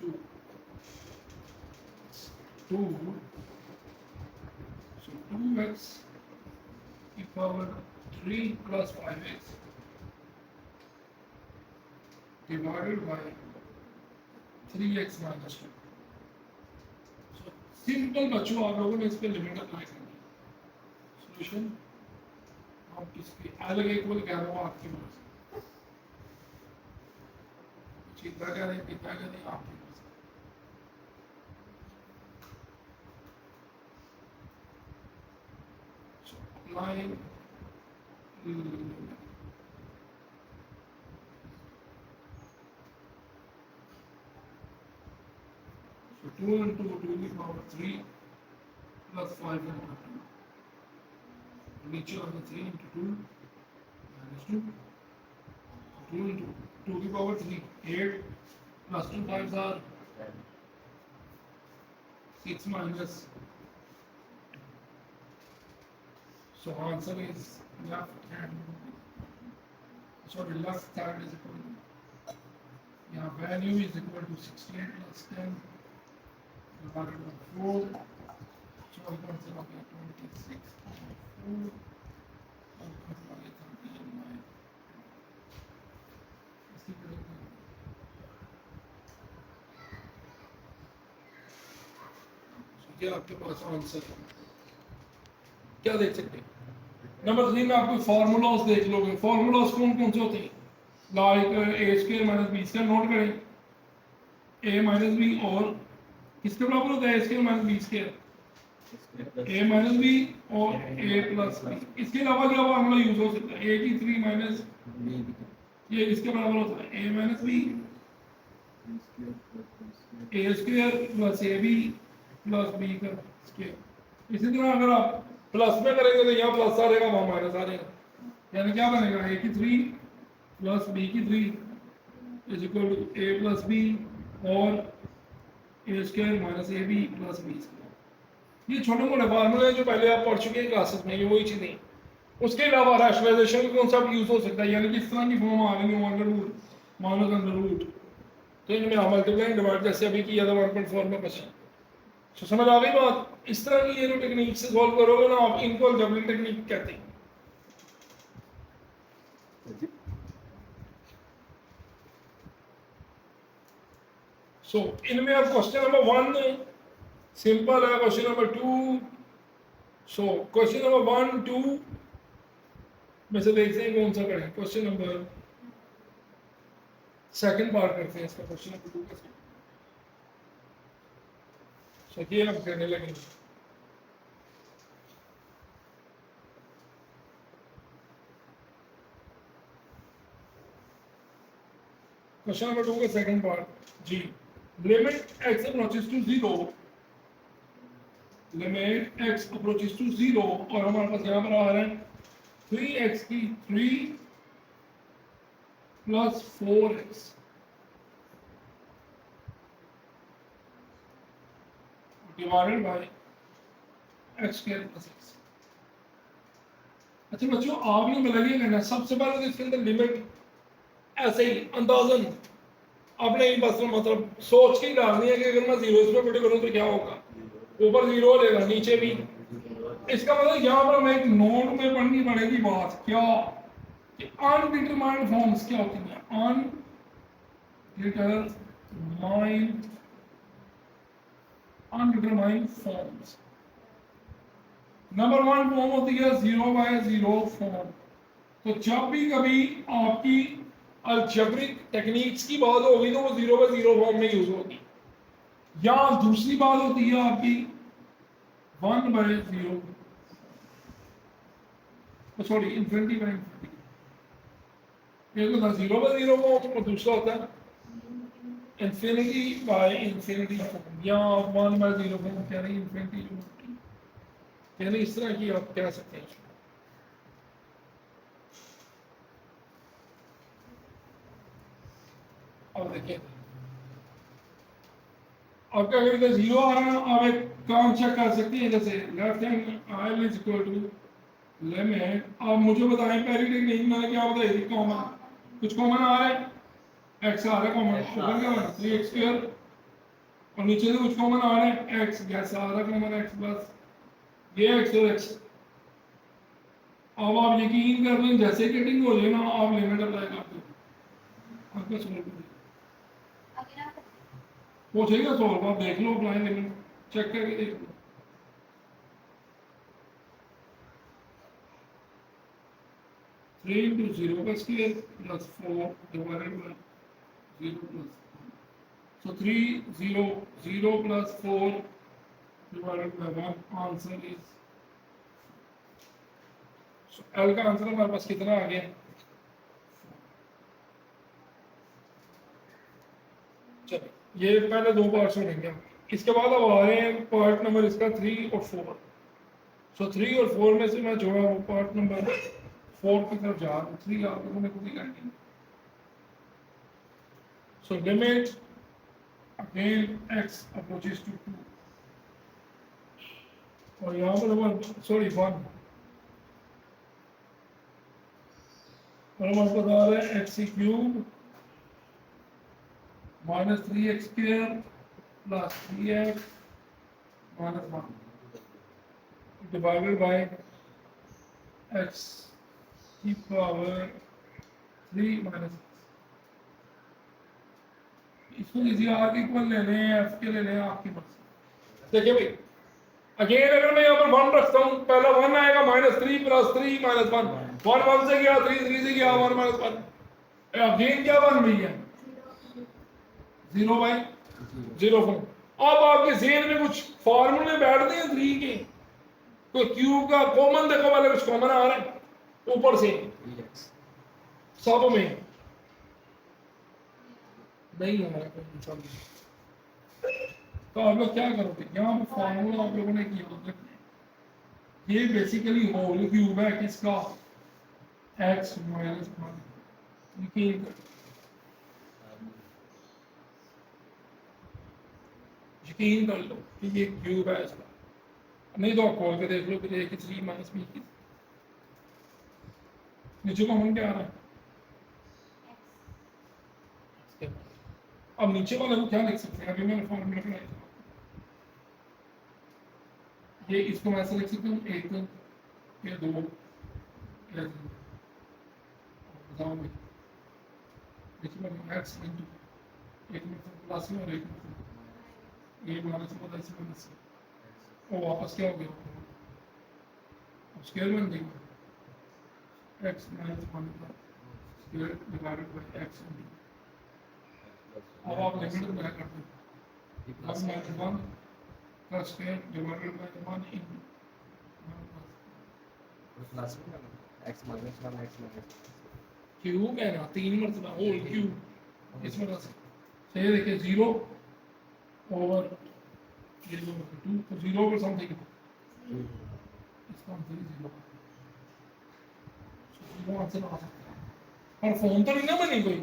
2. 2. So 2x e power 3 plus 5x divided by 3x minus 2. So simple बच्चों आप लोगों ने इस पे लिमिट अप्लाई करनी है। सॉल्यूशन आप इसके अलग इक्वल क्या हो आपकी मर्जी, चिंता करें कितना करें आपकी मर्जी। So applying so 2 into 2 to the power 3 plus 5 into 2. नीचे आ गया 3 into 2 minus 2. 2 into 2 to the power 3 8 plus 2 5s are 6 minus. So answer is left hand. Sorry, left hand is equal to, yeah, value is equal to 68 plus 10 divided by 4. So I can say okay, 26 over 4. So I can say 39. इसी तरह का ये आपके पास answer है। क्या देख सकते हैं? नंबर 3 में आपको फार्मूलास देख लोगे। फार्मूलास कौन कौन से होते हैं? Like A square minus B square note करें, ए माइनस बी और किसके बराबर होता है? A square minus B square, A minus B और ए प्लस बी। इसके अलावा क्या फार्मूला यूज हो सकता है? ए की 3 माइनस ये इसके बराबर होता है A minus B A square plus A B plus B का स्क्वायर। इसी तरह अगर आप प्लस में करेंगे तो यहाँ प्लस आ जाएगा, वहाँ माइनस आ जाएगा, यानी क्या बनेगा? ए की 3 प्लस बी की 3 is equal to A plus B और A square minus A B plus B square. ये छोटे मोटे फार्मूले जो पहले आप पढ़ चुके हैं क्लासेस में, ये वही चीजें। उसके अलावा रैशनलाइजेशन का कॉन्सेप्ट यूज हो सकता है, यानी कि इस तरह की फॉर्म आ रही है under root minus under root, तो इनमें हम मल्टीप्लाई डिवाइड जैसे अभी किया था 1.4 में क्वेश्चन। तो समझ आ गई बात? इस तरह की ये जो टेक्निक से सॉल्व करोगे ना आप, इनको जबलिंग टेक्निक कहते हैं। सो इनमें अब क्वेश्चन नंबर 1 सिंपल है, question number 2। So question number 1 2 में से देखते हैं कौन सा करें। क्वेश्चन नंबर सेकंड पार्ट करते हैं इसका, क्वेश्चन नंबर 2 का। सो ये हम करने लगेंगे। क्वेश्चन नंबर 2 का सेकंड पार्ट जी। Limit x approaches to 0, limit x approaches to 0 और हमारे पास यहाँ पर आ रहा है 3x की 3 plus 4x divided by x square plus x। अच्छा बच्चों, आपने मिलाइए करना। सबसे पहले तो इसके अंदर लिमिट ऐसे ही अंदाजन आपने ही बस मतलब सोच के ही डालनी है कि अगर मैं 0 इसमें पुट करूं तो क्या होगा? ऊपर 0 हो जाएगा, नीचे भी। इसका मतलब यहाँ पर हमें एक नोट में पढ़नी पड़ेगी बात क्या कि अनडिटरमाइंड फॉर्म्स क्या होती हैं? Undetermined forms. नंबर 1 फॉर्म होती है 0/0 फॉर्म। तो जब भी कभी आपकी अलजेब्रिक टेक्निक्स की बात होगी तो वो 0/0 फॉर्म में यूज होगी। या दूसरी बात होती है आपकी 1/0, सॉरी इन्फिनिटी बाय इन्फिनिटी। एक होता है 0/0 फॉर्म और दूसरा होता है इन्फिनिटी बाय इन्फिनिटी फॉर्म, या 1/0 फॉर्म कह रही है, इन्फिनिटी यानी इस तरह की आप कह सकते हैं। अब देखिए अब क्या करेंगे? 0 आ रहा है। अब एक काम चेक कर सकते हैं, जैसे left hand I is equal to limit. अब मुझे बताएं पहली टेक्निक मैंने क्या बताई थी? कॉमन, कुछ कॉमन आ रहा है, x आ रहा है कॉमन, तो बन गया 3x स्क्वायर और नीचे से कुछ कॉमन आ रहा है x, यह सारा कॉमन x प्लस ये x और x। अब आप यकीन कर लें जैसे कटिंग हो जाए ना आप लिमिट अप्लाई कर दो, आपका सॉल्व हो जाएगा। हो जाएगा सॉल्व, आप देख लो अप्लाई लिमिट चेक करके देख लो। थ्री इंटू जीरो का square plus 4 divided by 0 plus, so 3 0 0 plus 4 divided by 1, answer is, so L का आंसर हमारे पास कितना आ गया। चलो ये पहले दो पार्ट्स में लेंगे, इसके बाद अब आ रहे हैं पार्ट नंबर इसका 3 और 4। सो 3 और 4 में से मैं जो है वो पार्ट नंबर 4 की तरफ जा रहा हूँ, 3 आप लोगों ने खुद ही करनी है। So limit again x approaches to 2 और यहाँ पर हमारे सॉरी 1 और हमारे पास आ रहा है x cube minus 3x square plus 3x minus 1 divided by x की पावर 3 माइनस, इसको इजी आर इक्वल ले लें एफ के ले लें आपकी मर्जी। देखिए भाई अगेन अगर मैं यहाँ पर 1 रखता हूँ, पहला 1 आएगा माइनस 3 प्लस 3 माइनस 1, 1 1 से गया 3 3 से गया 1 माइनस 1, अगेन क्या बन रही है 0 बाई 0 फॉर्म। अब आपके जेहन में कुछ फार्मूले बैठते हैं 3 के, तो क्यूब का कॉमन देखो, वाले कुछ कॉमन आ रहे हैं ऊपर से सब में नहीं हो रहा है, तो आप लोग क्या करोगे, यहाँ पर फार्मूला आप लोगों ने किया रखना है। ये बेसिकली होल क्यूब है किसका, x माइनस 1, यकीन कर लो कि ये क्यूब है इसका, नहीं तो आप खोल के देख लो फिर एक 3 माइनस बी की नीचे को हम क्या आ रहा है। अब नीचे वाले को क्या लिख सकते हैं, अभी मैंने फॉर्मूला बनाया था, ये इसको मैं ऐसे लिख सकता हूँ 1 या 2 या 3, बताओ भाई देखिए मैं x इंटू एक में प्लस में और एक में ये माइनस होता है इसी वजह से वो वापस क्या हो गया, अब स्क्वायर बन गई x माइनस 1 का square divided by x into, अब आप लिमिट में कर दो प्लस माइनस 1 का square divided by 1 in plus में x minus 1 x minus cube है ना 3 मरतबा होल क्यूब, इस वजह से ये देखिए 0 ओवर ये 2 तो 0 ओवर समथिंग इसका आंसर 0, तो आंसर आ सकता है। और फोन तो नहीं ना बनी कोई,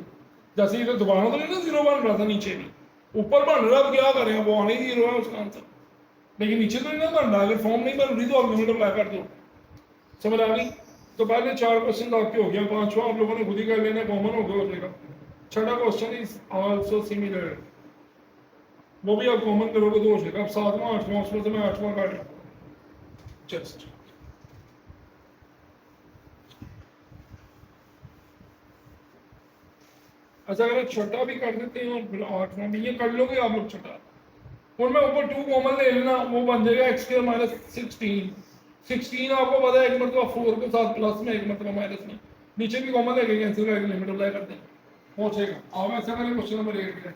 जैसे ये दोबारा तो नहीं ना 0 बन रहा था, नीचे भी ऊपर बन रहा, अब क्या करें वो आने ही 0 है उसका आंसर, लेकिन नीचे तो नहीं ना बन रहा। अगर फॉर्म नहीं बन रही तो आप लिमिट अप्लाई कर दो, समझ आ गई। तो पहले 4 क्वेश्चन आपके हो गया, 5वां आप लोगों ने खुद ही कर लेना, कॉमन हो गया हो जाएगा। 6वां क्वेश्चन इज आल्सो सिमिलर, वो भी आप कॉमन करोगे तो हो जाएगा। अब 7वां 8वां, उसमें से मैं 8वां काट रहा हूं जस्ट। अच्छा अगर छोटा भी कर देते हैं और फिर 8वां भी ये कर लोगे आप लोग छोटा, और मैं ऊपर 2 कॉमन ले लेना, वो बन जाएगा x स्क्वायर माइनस 16 आपको पता है एक मतलब 4 के साथ प्लस में एक मतलब माइनस में, नीचे भी कॉमन लेके कैंसिल करके लिमिट अप्लाई करते हैं, हो जाएगा। अब ऐसा करें क्वेश्चन नंबर 8 का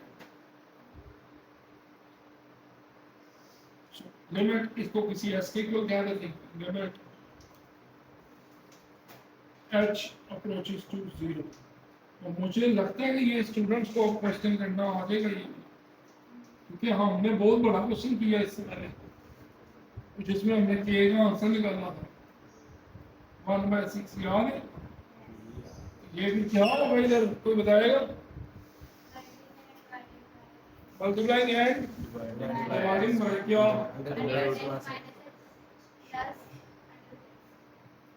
लिमिट, इसको किसी s के को क्या देते हैं, लिमिट h अप्रोचेस टू 0। और मुझे लगता है कि ये स्टूडेंट्स को क्वेश्चन करना आ जाएगा ये, क्योंकि हमने बहुत बड़ा क्वेश्चन किया इससे पहले जिसमें हमने के का आंसर निकालना था 1/6 याद है। ये भी क्या होगा इधर कोई बताएगा, मल्टीप्लाइंग एंड डिवाइडिंग बाय क्या,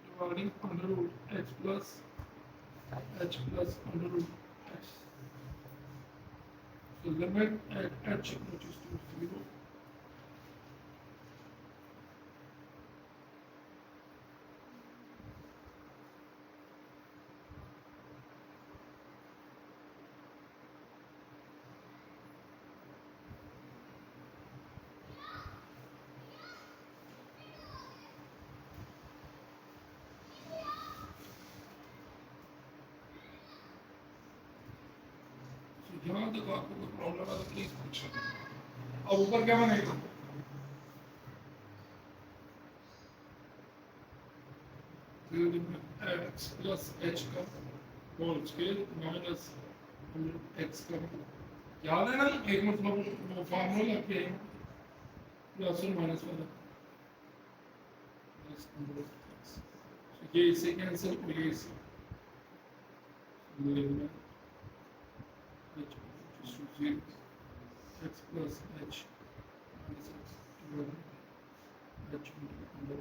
dividing under root h plus under root x, So limit at h approaches to 0. यहाँ तक आपको कोई प्रॉब्लम है तो प्लीज पूछो। अब ऊपर क्या बनेगा? x प्लस h का होल स्क्वायर माइनस x का याद है ना, एक मतलब वो फार्मूला क्या है, प्लस और माइनस वाला, ये इससे कैंसिल हो, ये इससे x plus h minus x divided by h under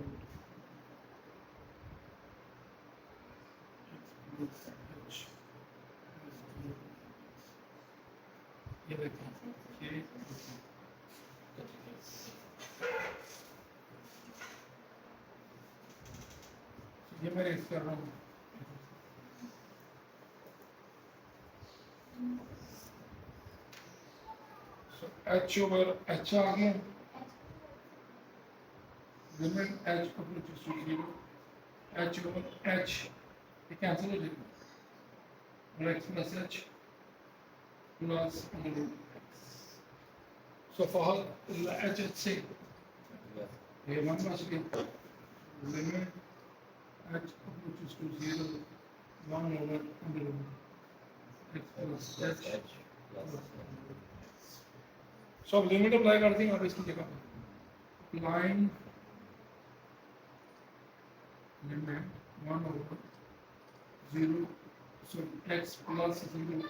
root x plus h ये देखिए ये मैं रेस कर रहा हूँ। h over h आ गया, limit h approaches to 0, h over h ये कैंसिल हो जाएगा, और x plus h plus under root x. So for h से ये 1 बच गया, limit h approaches to 0, 1 over under root x plus h plus सो अब लिमिट अप्लाई करते हैं आप इसकी जगह, applying limit 1 over 0, so x plus 0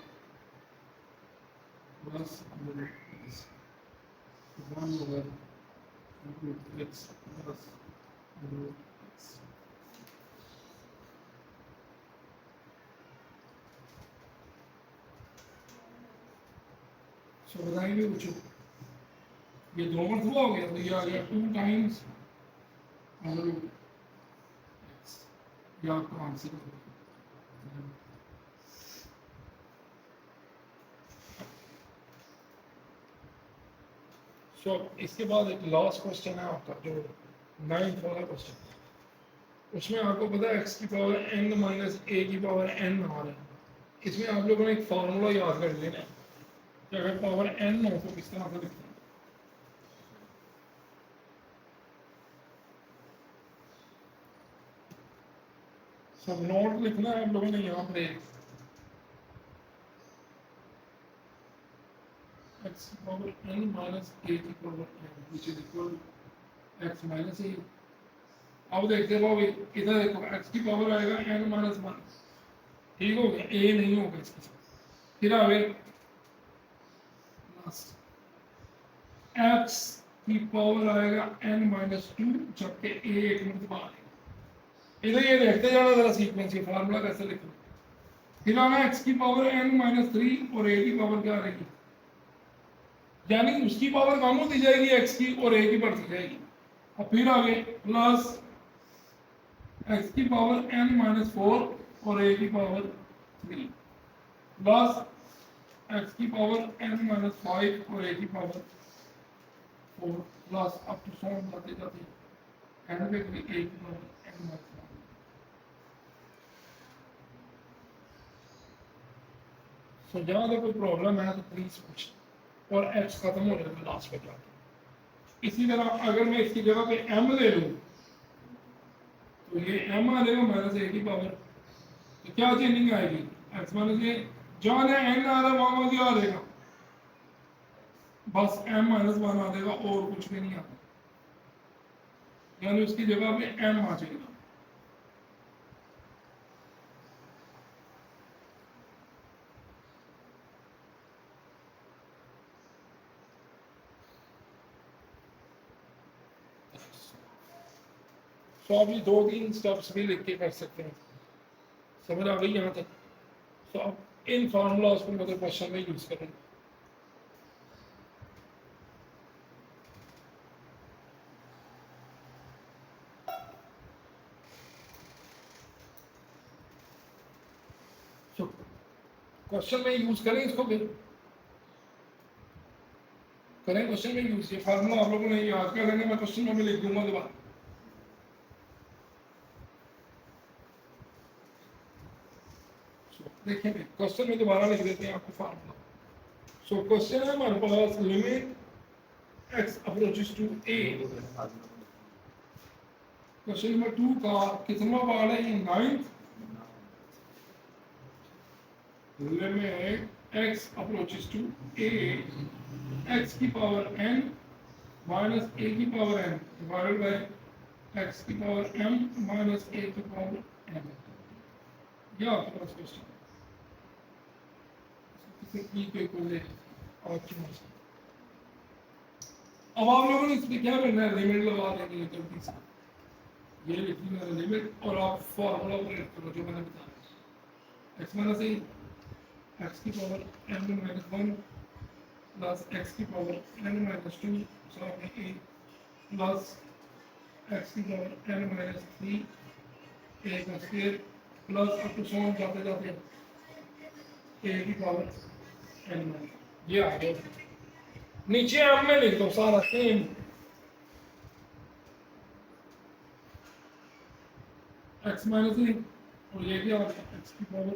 plus under root x, 1 over root x plus under root x. सो बताएंगे कुछ, ये दो बार हुआ हो गया तो ये आ गया 2 times under root x, ये आपका आंसर है। सो इसके बाद एक लास्ट क्वेश्चन है आपका जो 9th वाला क्वेश्चन, उसमें आपको पता है x की पावर n माइनस a की पावर n आ रहा है, इसमें आप लोगों ने एक फार्मूला याद कर लेना है कि अगर पावर n हो तो किस तरह से लिखते हैं। सब नोट लिखना है आप लोगों ने यहाँ पे, x power n minus a की power n which is equal x minus a। अब देखते हो इधर देखो x की पावर आएगा n माइनस 1, ठीक हो गया, a नहीं होगा इसके साथ, फिर आगे x की पावर आएगा n माइनस 2 जबकि a एक मरतबा आएगा। इधर ये देखते जाना जरा सीक्वेंस, ये फार्मूला कैसे लिखना, फिर आना x की पावर n माइनस 3 और a की पावर क्या रहेगी, यानी उसकी पावर कम होती जाएगी x की और a की बढ़ती जाएगी, और फिर आगे प्लस x की पावर n माइनस 4 और a की पावर 3 प्लस x की पावर n माइनस 5 और a की पावर 4 प्लस अप टू सो जाते जाते n पे भी a की पावर n माइनस 1। सो जहाँ तक कोई प्रॉब्लम है तो प्लीज पूछ, और x खत्म हो जाएगा लास्ट पे जाके। इसी तरह अगर मैं इसकी जगह पे m ले लूँ तो ये m आ जाएगा माइनस a की पावर, तो क्या चेंजिंग आएगी, x माइनस a, जहाँ n आ रहा है वहाँ क्या आ जाएगा, बस m माइनस 1 आ जाएगा और कुछ भी नहीं आता, यानी उसकी जगह पे m आ जाएगा। तो आप ये 2-3 स्टेप्स भी लिख के कर सकते हैं, समझ आ गई यहाँ तक। तो आप इन फार्मूलाज को मतलब क्वेश्चन में यूज करेंगे। क्वेश्चन में यूज करें इसको, फिर करें क्वेश्चन में यूज। ये फार्मूला आप लोगों ने याद कर लेंगे, मैं क्वेश्चन में भी लिख दूंगा दोबारा। देखिए क्वेश्चन में दोबारा लिख देते हैं आपको फार्मूला। सो क्वेश्चन है हमारे पास, limit x approaches to a। Question number 2 का कितना पार्ट है? ये 9th। Limit x approaches to a, x की पावर n माइनस a की power n divided by x की पावर m माइनस a की पावर n। यह आपके पास क्वेश्चन की कोई को ले और क्यों। अब आप लोगों ने इसमें क्या करना है? लिमिट लगा देंगे जल्दी से। ये लिखनी है लिमिट, और आप फॉर्मूला ऑपरेट करो जो मैंने बताया। x माइनस a, x की power n minus 1 plus x की power n minus 2 sorry a plus x की पावर n माइनस 3 a का स्क्वायर प्लस अप टू सो जाते जाते a की पावर n माइनस। ये आ गया। नीचे हम में लिख दो सारा सेम। x माइनस a और ये क्या आ गया? x की power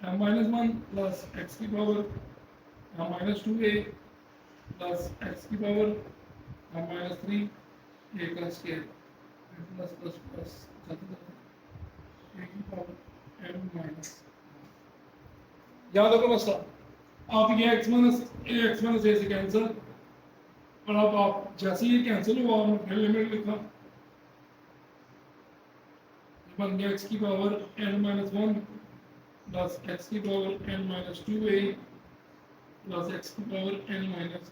m minus 1 plus x की power m minus 2a plus x की पावर m माइनस 3 a का square plus plus plus a की पावर m माइनस। याद रखो मसला, आप ये x माइनस a से कैंसिल, और अब आप जैसे ये कैंसिल हुआ और फिर लिमिट लिखा, बन गया x की power n minus 1 plus x की power n minus 2a plus x की power n minus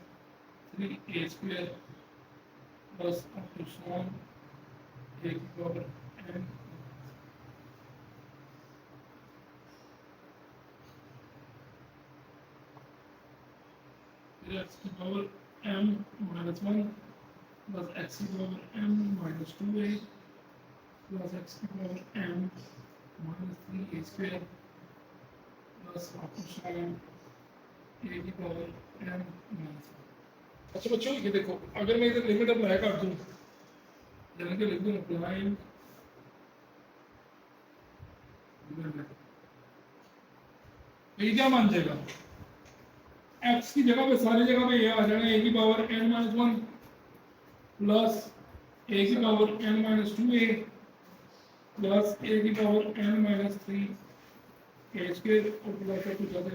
3a square plus up to so a की पावर n। x की power m minus 1 plus x की power m minus 2a plus x की power m minus 3a square plus option a की power m minus. अच्छा बच्चों ये देखो, अगर मैं इधर लिमिट अप्लाई कर दूं, यानी कि लिख दूं अप्लाई ये क्या मान जाएगा? x की जगह पे सारी जगह पे ये आ जाएगा a की power n minus 1 plus a की power n minus 2a plus a की power n minus 3 a square और प्लस का कुछ ज्यादा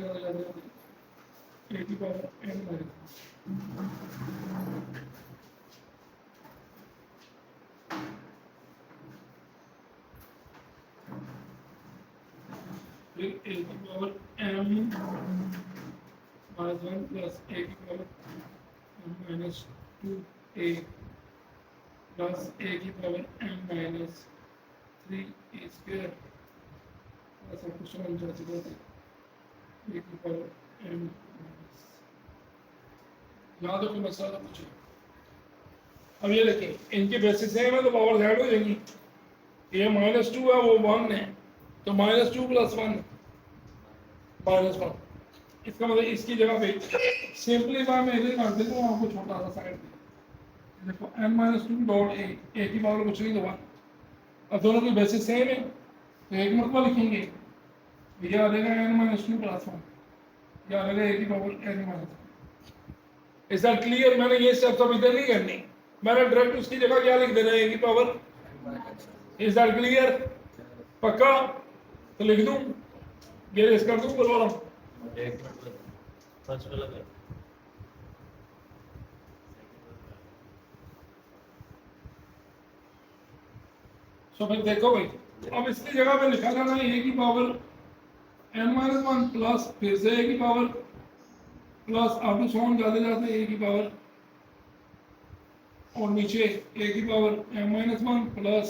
a की पावर n माइनस। फिर a की power m minus 1 plus a की power m minus 2a plus a की power m minus 3a square plus आपको समझ जाती है a की पावर m माइनस। याद रखो मसाला पूछो। अब ये देखें इनके बेसिस सेम है तो पावर ऐड हो जाएंगी। ये माइनस 2 है वो 1 है, तो माइनस 2 प्लस 1 माइनस 1। इसका मतलब इसकी जगह पे सिंपली मैं इधर कर देता हूँ आपको छोटा सा साइड में। देखो n माइनस 2 डॉट a की पावर कुछ नहीं दो, अब दोनों की बेसिस सेम है तो एक मरतबा लिखेंगे, ये आ जाएगा n माइनस 2 प्लस 1, ये आ जाएगा a की power n minus 1। Is that clear? मैंने ये स्टेप्स अब इधर नहीं करनी, मैंने डायरेक्ट उसकी जगह क्या लिख देना है, a की पावर। Is that clear? पक्का? तो लिख दूं, ये रेस कर दूं बोलो रहा फर्स्ट वाला कर। सो फिर देखो भाई, अब इसकी जगह पे लिखा जाना है a की पावर n माइनस 1 प्लस फिर से a की power plus up to so on जाते जाते a की पावर और नीचे a की power m minus 1 plus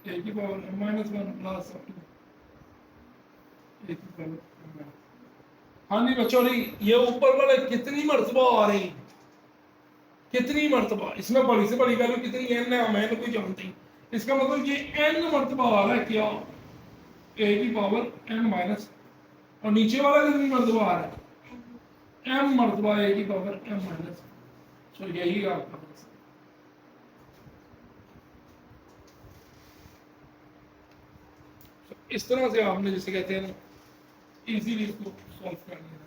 a की power m minus 1 plus up to a की पावर m माइनस। हाँ नहीं बच्चों नहीं, ये ऊपर वाले कितनी मर्तबा आ रही, कितनी मर्तबा, इसमें बड़ी से बड़ी वैल्यू कितनी n है हमें तो कोई जानते ही। इसका मतलब ये n मर्तबा आ रहा है क्या, a की पावर n माइनस और नीचे वाला कितनी मरतबा आ रहा है m मरतबा a की पावर m माइनस। सो यही आपका आंसर। इस तरह से आपने जैसे कहते हैं ना इजीली इसको सॉल्व कर लिया।